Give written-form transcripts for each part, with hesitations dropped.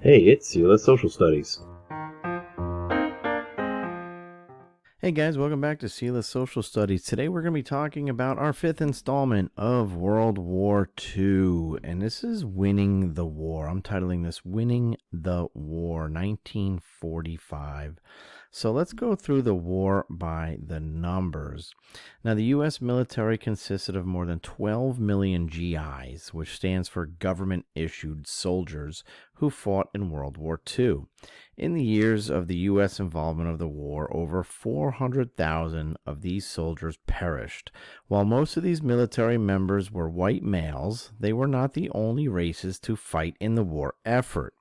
Hey, it's Sela Social Studies. Hey guys, welcome back to Sela's Social Studies. Today we're going to be talking about our fifth installment of World War II, and this is Winning the War. I'm titling this Winning the War, 1945. So let's go through the war by the numbers. Now, the U.S. military consisted of more than 12 million GIs, which stands for government-issued soldiers, who fought in World War II. In the years of the U.S. involvement of the war, over 400,000 of these soldiers perished. While most of these military members were white males, they were not the only races to fight in the war effort.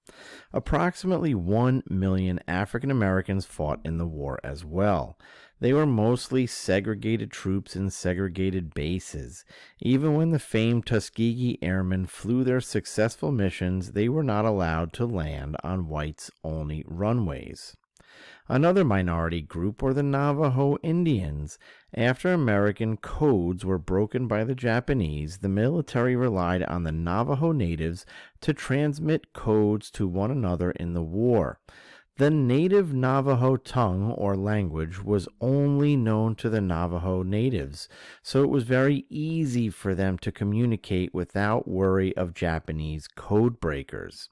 Approximately 1 million African Americans fought in the war as well. They were mostly segregated troops in segregated bases. Even when the famed Tuskegee Airmen flew their successful missions, they were not allowed to land on whites-only runways. Another minority group were the Navajo Indians. After American codes were broken by the Japanese, the military relied on the Navajo natives to transmit codes to one another in the war. The native Navajo tongue or language was only known to the Navajo natives, so it was very easy for them to communicate without worry of Japanese code breakers.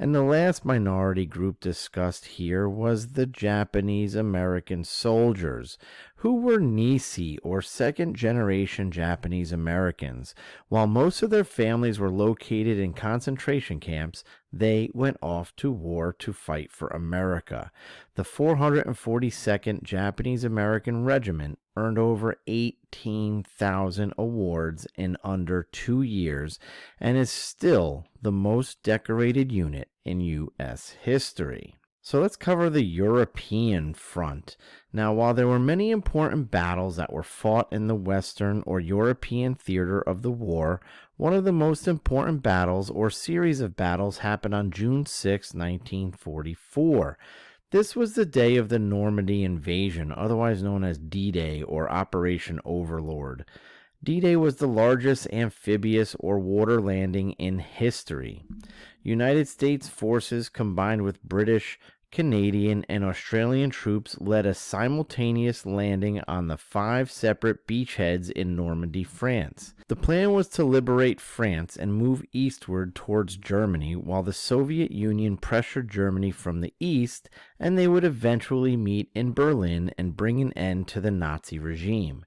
And the last minority group discussed here was the Japanese American soldiers, who were Nisi or second-generation Japanese Americans. While most of their families were located in concentration camps, they went off to war to fight for America. The 442nd Japanese American Regiment earned over 18,000 awards in under 2 years and is still the most decorated unit in U.S. history. So let's cover the European front. Now, while there were many important battles that were fought in the Western or European theater of the war, one of the most important battles or series of battles happened on June 6, 1944. This was the day of the Normandy invasion, otherwise known as D-Day or Operation Overlord. D-Day was the largest amphibious or water landing in history. United States forces combined with British, Canadian, and Australian troops led a simultaneous landing on the 5 separate beachheads in Normandy, France. The plan was to liberate France and move eastward towards Germany, while the Soviet Union pressured Germany from the east, and they would eventually meet in Berlin and bring an end to the Nazi regime.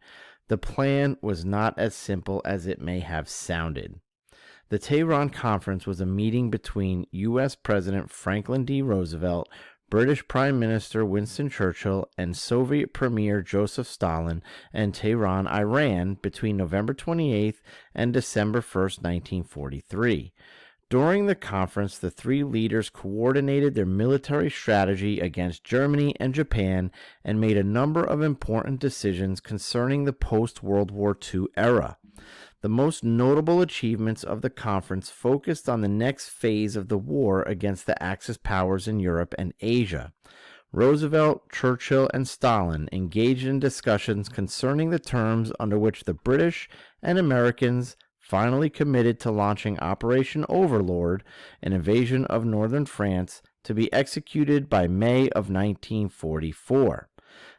The plan was not as simple as it may have sounded. The Tehran Conference was a meeting between U.S. President Franklin D. Roosevelt, British Prime Minister Winston Churchill, and Soviet Premier Joseph Stalin in Tehran, Iran, between November 28th and December 1st, 1943. During the conference, the three leaders coordinated their military strategy against Germany and Japan and made a number of important decisions concerning the post-World War II era. The most notable achievements of the conference focused on the next phase of the war against the Axis powers in Europe and Asia. Roosevelt, Churchill, and Stalin engaged in discussions concerning the terms under which the British and Americans finally committed to launching Operation Overlord, an invasion of northern France, to be executed by May of 1944.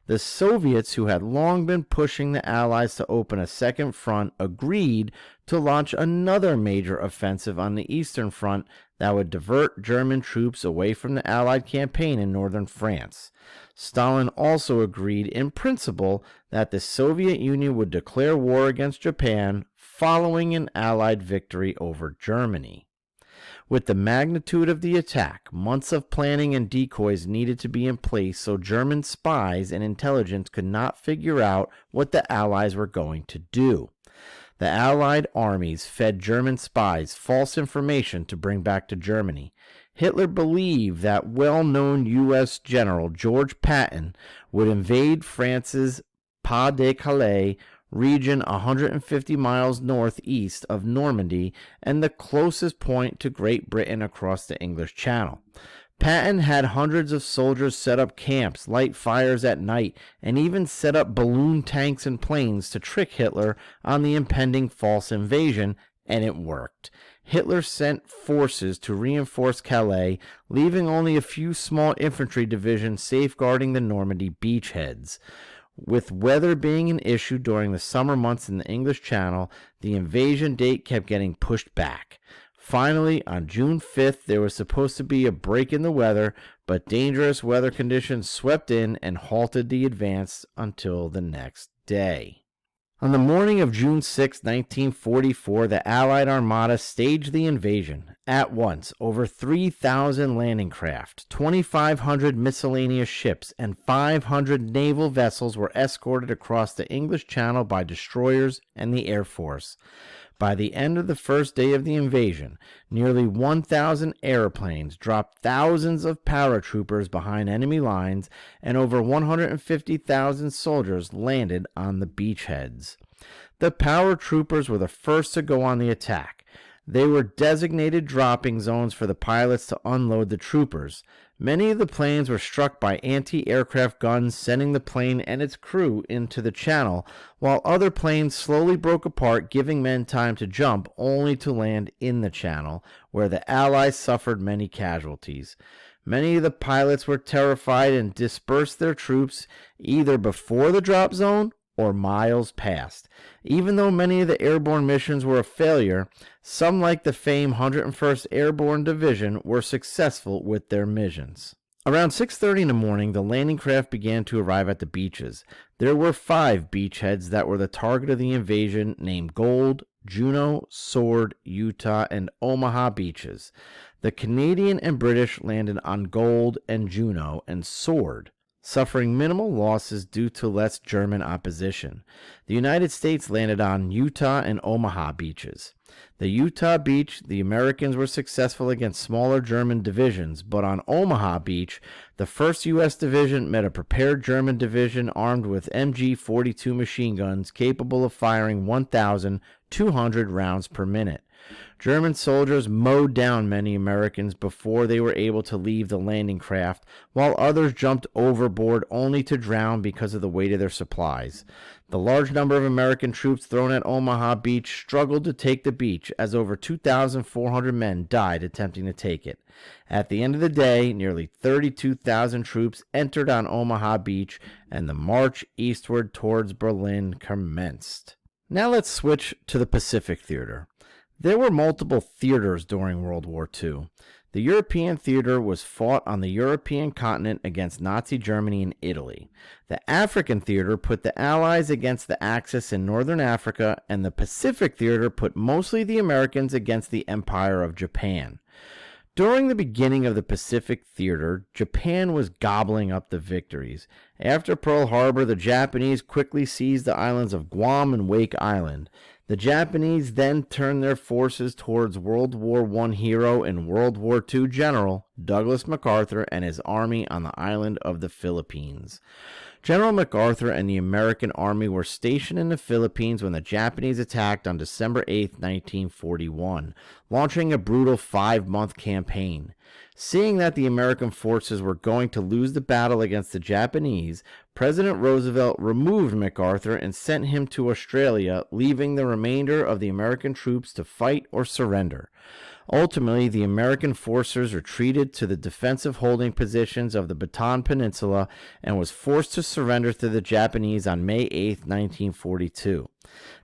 The Soviets, who had long been pushing the Allies to open a second front, agreed to launch another major offensive on the Eastern Front that would divert German troops away from the Allied campaign in northern France. Stalin also agreed in principle that the Soviet Union would declare war against Japan following an Allied victory over Germany. With the magnitude of the attack, months of planning and decoys needed to be in place so German spies and intelligence could not figure out what the Allies were going to do. The Allied armies fed German spies false information to bring back to Germany. Hitler believed that well-known U.S. General George Patton would invade France's Pas-de-Calais region 150 miles northeast of Normandy and the closest point to Great Britain across the English Channel. Patton had hundreds of soldiers set up camps, light fires at night, and even set up balloon tanks and planes to trick Hitler on the impending false invasion, and it worked. Hitler sent forces to reinforce Calais, leaving only a few small infantry divisions safeguarding the Normandy beachheads. With weather being an issue during the summer months in the English Channel, the invasion date kept getting pushed back. Finally, on June 5th, there was supposed to be a break in the weather, but dangerous weather conditions swept in and halted the advance until the next day. On the morning of June 6, 1944, the Allied Armada staged the invasion. At once, over 3,000 landing craft, 2,500 miscellaneous ships, and 500 naval vessels were escorted across the English Channel by destroyers and the Air Force. By the end of the first day of the invasion, nearly 1,000 airplanes dropped thousands of paratroopers behind enemy lines, and over 150,000 soldiers landed on the beachheads. The paratroopers were the first to go on the attack. They were designated dropping zones for the pilots to unload the troopers. Many of the planes were struck by anti-aircraft guns, sending the plane and its crew into the channel, while other planes slowly broke apart, giving men time to jump, only to land in the channel, where the Allies suffered many casualties. Many of the pilots were terrified and dispersed their troops either before the drop zone or miles past. Even though many of the airborne missions were a failure, some, like the famed 101st Airborne Division, were successful with their missions. Around 6:30 in the morning, the landing craft began to arrive at the beaches. There were 5 beachheads that were the target of the invasion, named Gold, Juno, Sword, Utah, and Omaha beaches. The Canadian and British landed on Gold and Juno and Sword, suffering minimal losses due to less German opposition. The United States landed on Utah and Omaha beaches. The Utah beach, the Americans were successful against smaller German divisions, but on Omaha beach, the 1st U.S. Division met a prepared German division armed with MG-42 machine guns capable of firing 1,200 rounds per minute. German soldiers mowed down many Americans before they were able to leave the landing craft, while others jumped overboard only to drown because of the weight of their supplies. The large number of American troops thrown at Omaha Beach struggled to take the beach, as over 2,400 men died attempting to take it. At the end of the day, nearly 32,000 troops entered on Omaha Beach, and the march eastward towards Berlin commenced. Now let's switch to the Pacific Theater. There were multiple theaters during World War II. The European theater was fought on the European continent against Nazi Germany and Italy. The African theater put the Allies against the Axis in northern Africa, and the Pacific theater put mostly the Americans against the Empire of Japan. During the beginning of the Pacific Theater, Japan was gobbling up the victories. After Pearl Harbor, the Japanese quickly seized the islands of Guam and Wake Island. The Japanese then turned their forces towards World War I hero and World War II general Douglas MacArthur and his army on the island of the Philippines. General MacArthur and the American army were stationed in the Philippines when the Japanese attacked on December 8, 1941, launching a brutal 5-month campaign. Seeing that the American forces were going to lose the battle against the Japanese, President Roosevelt removed MacArthur and sent him to Australia, leaving the remainder of the American troops to fight or surrender. Ultimately, the American forces retreated to the defensive holding positions of the Bataan Peninsula and was forced to surrender to the Japanese on May 8, 1942.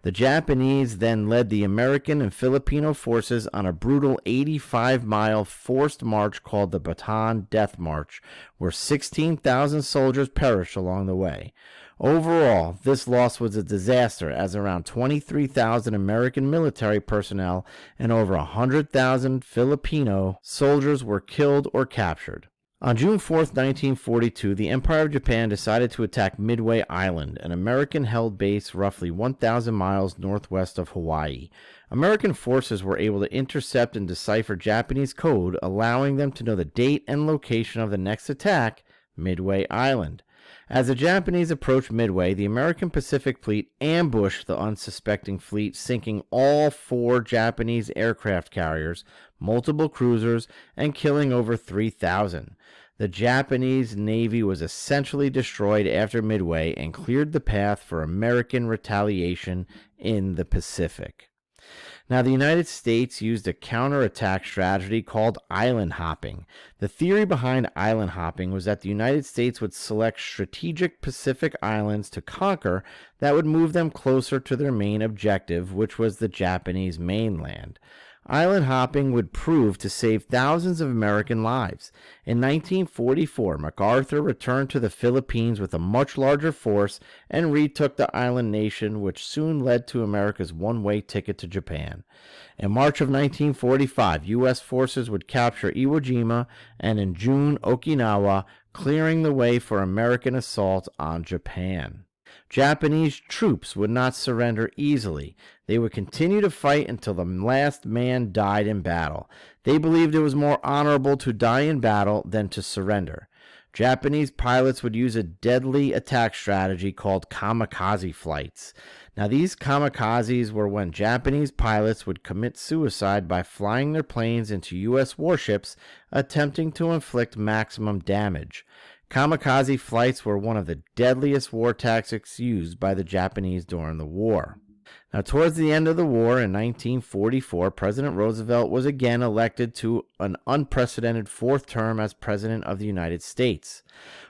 The Japanese then led the American and Filipino forces on a brutal 85-mile forced march called the Bataan Death March, where 16,000 soldiers perished along the way. Overall, this loss was a disaster, as around 23,000 American military personnel and over 100,000 Filipino soldiers were killed or captured. On June 4, 1942, the Empire of Japan decided to attack Midway Island, an American-held base roughly 1,000 miles northwest of Hawaii. American forces were able to intercept and decipher Japanese code, allowing them to know the date and location of the next attack, Midway Island. As the Japanese approached Midway, the American Pacific Fleet ambushed the unsuspecting fleet, sinking all 4 Japanese aircraft carriers, multiple cruisers, and killing over 3,000. The Japanese Navy was essentially destroyed after Midway and cleared the path for American retaliation in the Pacific. Now, the United States used a counterattack strategy called island hopping. The theory behind island hopping was that the United States would select strategic Pacific islands to conquer that would move them closer to their main objective, which was the Japanese mainland. Island hopping would prove to save thousands of American lives. In 1944, MacArthur returned to the Philippines with a much larger force and retook the island nation, which soon led to America's one-way ticket to Japan. In March of 1945, U.S. forces would capture Iwo Jima and in June, Okinawa, clearing the way for American assault on Japan. Japanese troops would not surrender easily. They would continue to fight until the last man died in battle. They believed it was more honorable to die in battle than to surrender. Japanese pilots would use a deadly attack strategy called kamikaze flights. Now, these kamikazes were when Japanese pilots would commit suicide by flying their planes into U.S. warships, attempting to inflict maximum damage. Kamikaze flights were one of the deadliest war tactics used by the Japanese during the war. Now, towards the end of the war in 1944, President Roosevelt was again elected to an unprecedented fourth term as President of the United States.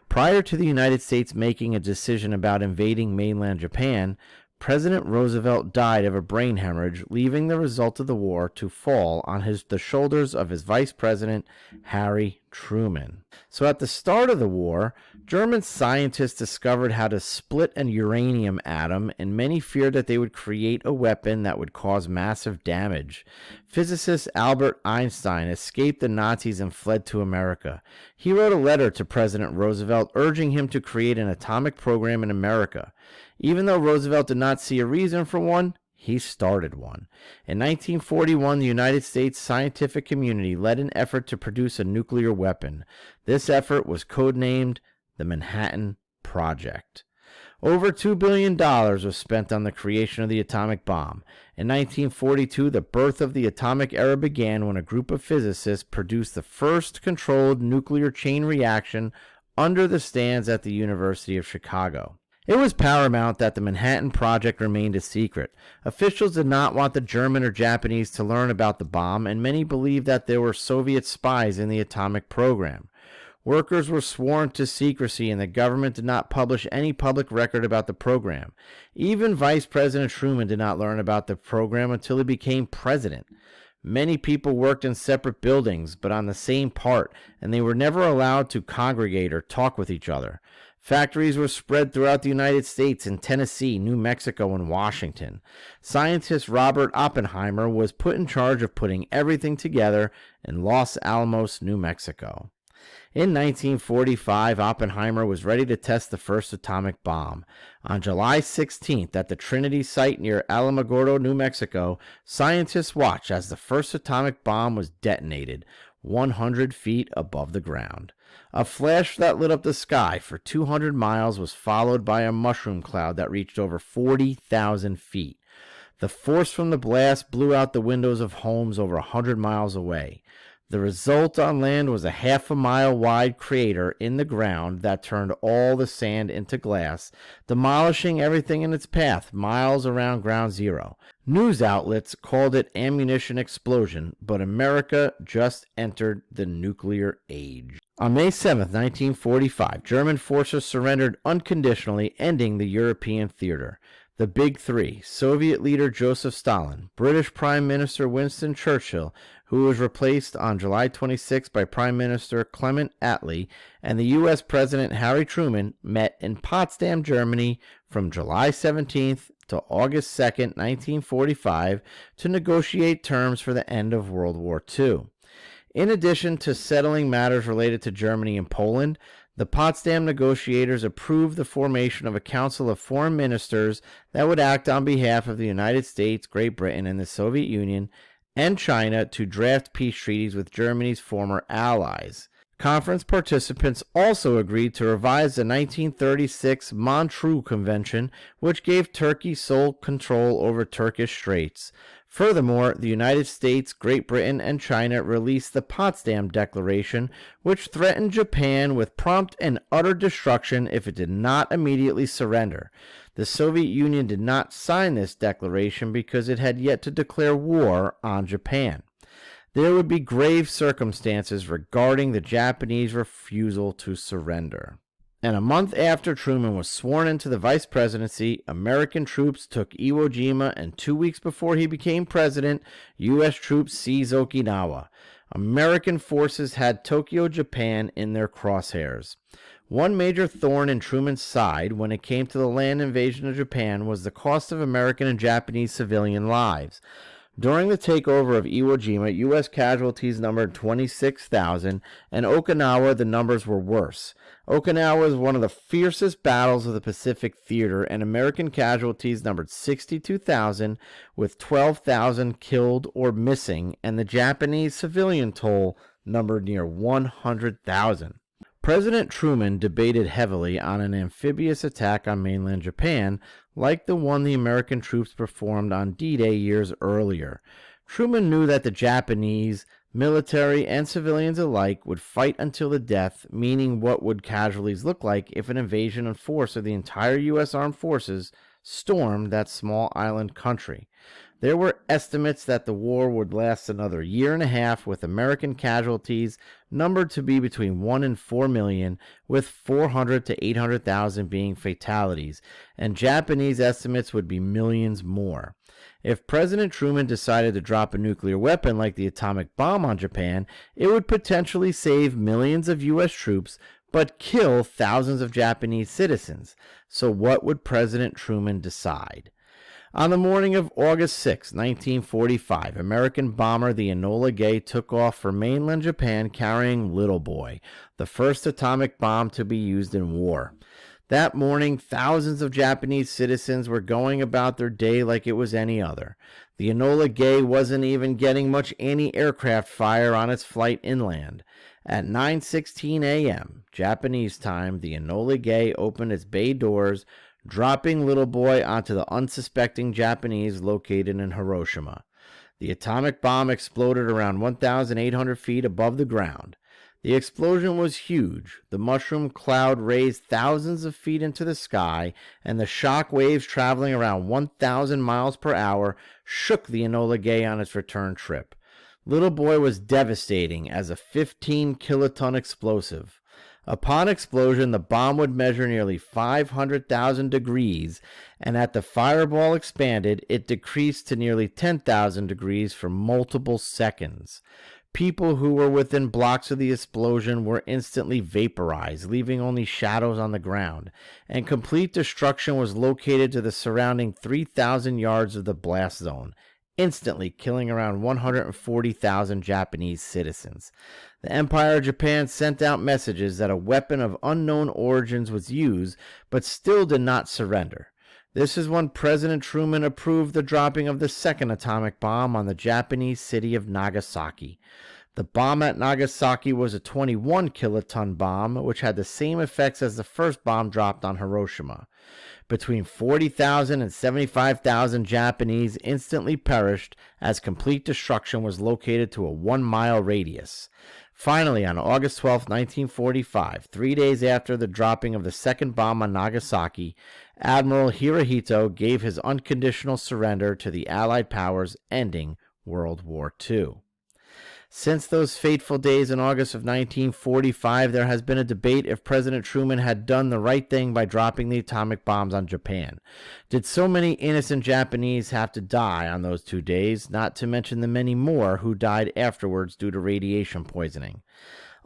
Prior to the United States making a decision about invading mainland Japan, President Roosevelt died of a brain hemorrhage, leaving the result of the war to fall on the shoulders of his Vice President, Harry Truman. So at the start of the war, German scientists discovered how to split an uranium atom, and many feared that they would create a weapon that would cause massive damage. Physicist Albert Einstein escaped the Nazis and fled to America. He wrote a letter to President Roosevelt urging him to create an atomic program in America. Even though Roosevelt did not see a reason for one, he started one. In 1941, the United States scientific community led an effort to produce a nuclear weapon. This effort was codenamed the Manhattan Project. Over $2 billion was spent on the creation of the atomic bomb. In 1942, the birth of the atomic era began when a group of physicists produced the first controlled nuclear chain reaction under the stands at the University of Chicago. It was paramount that the Manhattan Project remained a secret. Officials did not want the German or Japanese to learn about the bomb, and many believed that there were Soviet spies in the atomic program. Workers were sworn to secrecy, and the government did not publish any public record about the program. Even Vice President Truman did not learn about the program until he became president. Many people worked in separate buildings, but on the same part, and they were never allowed to congregate or talk with each other. Factories were spread throughout the United States in Tennessee, New Mexico, and Washington. Scientist Robert Oppenheimer was put in charge of putting everything together in Los Alamos, New Mexico. In 1945, Oppenheimer was ready to test the first atomic bomb. On July 16th, at the Trinity site near Alamogordo, New Mexico, scientists watched as the first atomic bomb was detonated, 100 feet above the ground. A flash that lit up the sky for 200 miles was followed by a mushroom cloud that reached over 40,000 feet. The force from the blast blew out the windows of homes over 100 miles away. The result on land was a half-a-mile wide crater in the ground that turned all the sand into glass, demolishing everything in its path miles around ground zero. News outlets called it ammunition explosion, but America just entered the nuclear age. On May 7, 1945, German forces surrendered unconditionally, ending the European theater. The Big Three, Soviet leader Joseph Stalin, British Prime Minister Winston Churchill, who was replaced on July 26 by Prime Minister Clement Attlee, and the U.S. President Harry Truman met in Potsdam, Germany from July 17th to August 2, 1945, to negotiate terms for the end of World War II. In addition to settling matters related to Germany and Poland, the Potsdam negotiators approved the formation of a Council of Foreign Ministers that would act on behalf of the United States, Great Britain, and the Soviet Union, and China to draft peace treaties with Germany's former allies. Conference participants also agreed to revise the 1936 Montreux Convention, which gave Turkey sole control over Turkish Straits. Furthermore, the United States, Great Britain, and China released the Potsdam Declaration, which threatened Japan with prompt and utter destruction if it did not immediately surrender. The Soviet Union did not sign this declaration because it had yet to declare war on Japan. There would be grave circumstances regarding the Japanese refusal to surrender. And a month after Truman was sworn into the vice presidency, American troops took Iwo Jima, and 2 weeks before he became president, U.S. troops seized Okinawa. American forces had Tokyo, Japan in their crosshairs. One major thorn in Truman's side when it came to the land invasion of Japan was the cost of American and Japanese civilian lives. During the takeover of Iwo Jima, U.S. casualties numbered 26,000, and Okinawa the numbers were worse. Okinawa was one of the fiercest battles of the Pacific Theater, and American casualties numbered 62,000, with 12,000 killed or missing, and the Japanese civilian toll numbered near 100,000. President Truman debated heavily on an amphibious attack on mainland Japan, like the one the American troops performed on D-Day years earlier. Truman knew that the Japanese, military and civilians alike, would fight until the death, meaning what would casualties look like if an invasion in force of the entire U.S. Armed Forces stormed that small island country. There were estimates that the war would last another year and a half, with American casualties numbered to be between 1 and 4 million, with 400 to 800,000 being fatalities, and Japanese estimates would be millions more. If President Truman decided to drop a nuclear weapon like the atomic bomb on Japan, it would potentially save millions of U.S. troops, but kill thousands of Japanese citizens. So what would President Truman decide? On the morning of August 6, 1945, American bomber the Enola Gay took off for mainland Japan carrying Little Boy, the first atomic bomb to be used in war. That morning, thousands of Japanese citizens were going about their day like it was any other. The Enola Gay wasn't even getting much anti-aircraft fire on its flight inland. At 9:16 a.m. Japanese time, the Enola Gay opened its bay doors, dropping Little Boy onto the unsuspecting Japanese located in Hiroshima. The atomic bomb exploded around 1,800 feet above the ground. The explosion was huge. The mushroom cloud raised thousands of feet into the sky, and the shock waves traveling around 1,000 miles per hour shook the Enola Gay on its return trip. Little Boy was devastating as a 15-kiloton explosive. Upon explosion, the bomb would measure nearly 500,000 degrees, and as the fireball expanded, it decreased to nearly 10,000 degrees for multiple seconds. People who were within blocks of the explosion were instantly vaporized, leaving only shadows on the ground, and complete destruction was located to the surrounding 3,000 yards of the blast zone, instantly killing around 140,000 Japanese citizens. The Empire of Japan sent out messages that a weapon of unknown origins was used, but still did not surrender. This is when President Truman approved the dropping of the second atomic bomb on the Japanese city of Nagasaki. The bomb at Nagasaki was a 21-kiloton bomb, which had the same effects as the first bomb dropped on Hiroshima. Between 40,000 and 75,000 Japanese instantly perished as complete destruction was located to a 1-mile radius. Finally, on August 12, 1945, 3 days after the dropping of the second bomb on Nagasaki, Admiral Hirohito gave his unconditional surrender to the Allied powers, ending World War II. Since those fateful days in August of 1945, there has been a debate if President Truman had done the right thing by dropping the atomic bombs on Japan. Did so many innocent Japanese have to die on those 2 days, not to mention the many more who died afterwards due to radiation poisoning?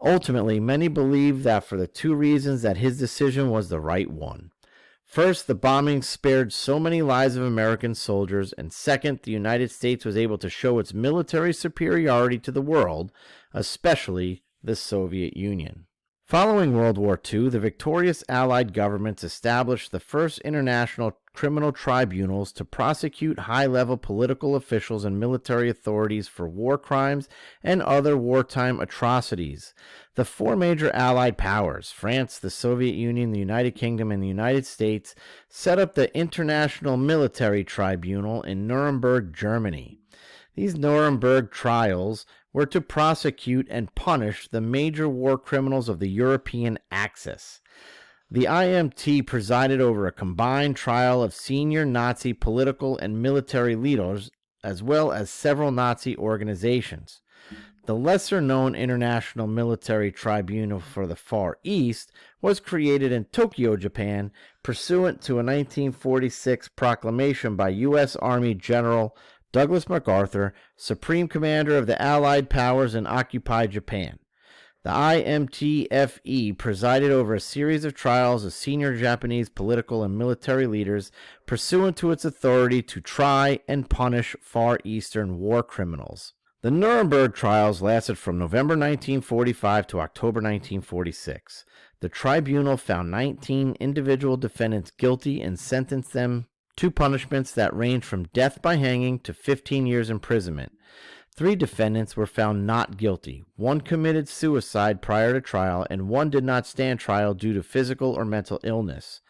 Ultimately, many believe that for the 2 reasons that his decision was the right one. First, the bombing spared so many lives of American soldiers, and second, the United States was able to show its military superiority to the world, especially the Soviet Union. Following World War II, the victorious Allied governments established the first international criminal tribunals to prosecute high-level political officials and military authorities for war crimes and other wartime atrocities. The 4 major Allied powers, France, the Soviet Union, the United Kingdom, and the United States, set up the International Military Tribunal in Nuremberg, Germany. These Nuremberg trials were to prosecute and punish the major war criminals of the European Axis. The IMT presided over a combined trial of senior Nazi political and military leaders, as well as several Nazi organizations. The lesser-known International Military Tribunal for the Far East was created in Tokyo, Japan, pursuant to a 1946 proclamation by U.S. Army General Douglas MacArthur, Supreme Commander of the Allied Powers in occupied Japan. The IMTFE presided over a series of trials of senior Japanese political and military leaders pursuant to its authority to try and punish Far Eastern war criminals. The Nuremberg trials lasted from November 1945 to October 1946. The tribunal found 19 individual defendants guilty and sentenced them to punishments that ranged from death by hanging to 15 years imprisonment. 3 defendants were found not guilty. 1 committed suicide prior to trial, and 1 did not stand trial due to physical or mental illness.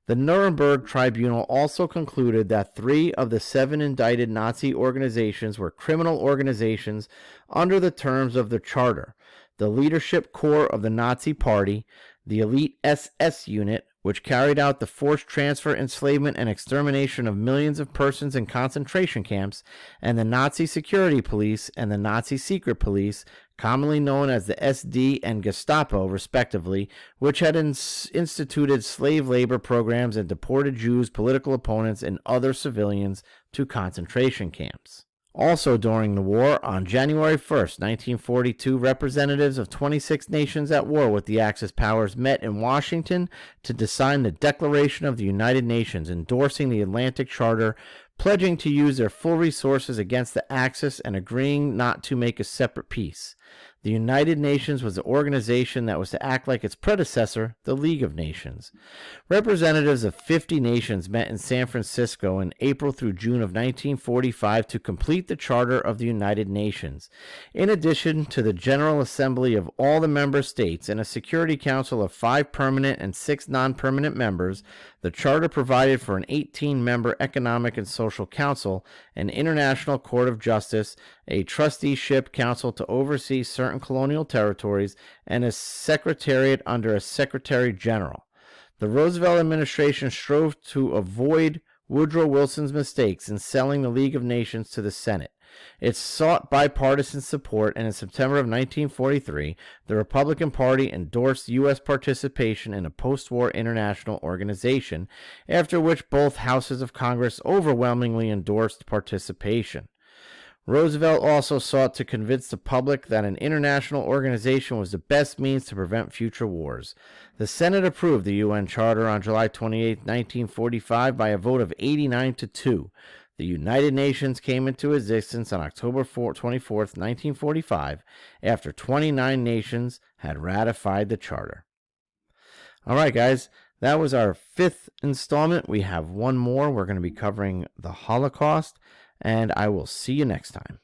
The Nuremberg Tribunal also concluded that 3 of the 7 indicted Nazi organizations were criminal organizations under the terms of the Charter. The leadership corps of the Nazi Party, the elite SS unit, which carried out the forced transfer, enslavement, and extermination of millions of persons in concentration camps, and the Nazi security police and the Nazi secret police, commonly known as the SD and Gestapo, respectively, which had instituted slave labor programs and deported Jews, political opponents, and other civilians to concentration camps. Also during the war, on January 1st, 1942, representatives of 26 nations at war with the Axis powers met in Washington to sign the Declaration of the United Nations, endorsing the Atlantic Charter, pledging to use their full resources against the Axis and agreeing not to make a separate peace. The United Nations was the organization that was to act like its predecessor, the League of Nations. Representatives of 50 nations met in San Francisco in April through June of 1945 to complete the Charter of the United Nations. In addition to the General Assembly of all the member states and a Security Council of 5 permanent and 6 non-permanent members, the Charter provided for an 18-member Economic and Social Council, an International Court of Justice, a trusteeship council to oversee certain colonial territories, and a secretariat under a Secretary General. The Roosevelt administration strove to avoid Woodrow Wilson's mistakes in selling the League of Nations to the Senate. It sought bipartisan support, and in September of 1943, the Republican Party endorsed U.S. participation in a post-war international organization, after which both houses of Congress overwhelmingly endorsed participation. Roosevelt also sought to convince the public that an international organization was the best means to prevent future wars. The Senate approved the UN Charter on July 28, 1945 by a vote of 89-2. The United Nations came into existence on October 24, 1945, after 29 nations had ratified the Charter. All right, guys, that was our 5th installment. We have one more. We're going to be covering the Holocaust, and I will see you next time.